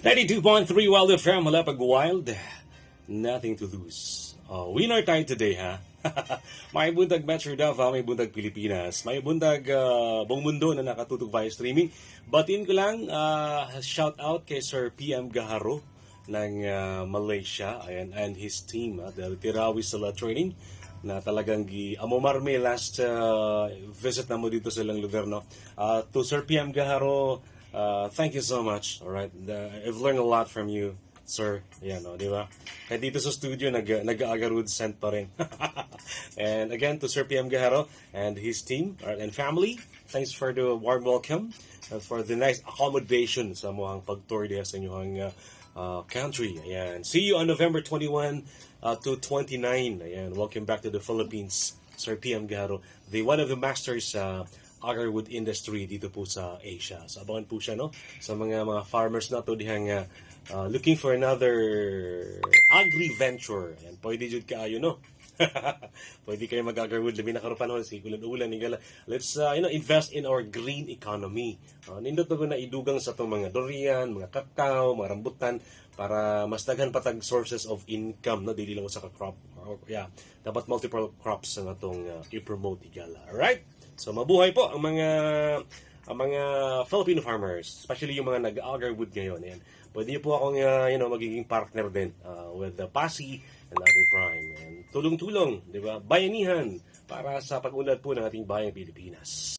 92.3 Wild FM, wala pag wild, nothing to lose. Winner tayo today, ha? May buntag Metro Davao, may buntag Pilipinas, may buntag buong mundo na nakatutok via streaming. Batiin ko lang, shout out kay Sir PM Gaharo ng Malaysia and his team, dahil Tirawi Sala Training na talagang amomarme last visit na mo dito sa ilang lugar, no? To Sir PM Gaharo, thank you so much. All right, I've learned a lot from you, sir. Yan, no, di ba? Kaya dito sa studio nag-agarud scent pa rin. And again to Sir PM Gaharo and his team and family, thanks for the warm welcome and for the nice accommodation sa muhang pag-tour diya sa inyong country. Ayan. See you on November 21 to 29. Ayan. Welcome back to the Philippines, Sir PM Gaharo, one of the masters agarwood industry dito po sa Asia. So abangan po siya, no, sa mga farmers na to dihang looking for another agri-venture. Ayan, pwede jud kaayo, no. Pwede kayo mag-agarwood labi na karon panahon si ulan-ulan ningala. Let's invest in our green economy. Nindot na idugang sa tong mga durian, mga kakao, mga rambutan para mas daghan patag sources of income, no, dili lang sa crop. Dapat multiple crops ang atong i-promote igala. Alright? So mabuhay po ang mga Filipino farmers, especially yung mga nag-agarwood ngayon. Ayan. Pwede niyo po akong magiging partner din with the PASI and AgriPrime. And tulong-tulong, di ba? Bayanihan para sa pag-unlad po ng ating bayang Pilipinas.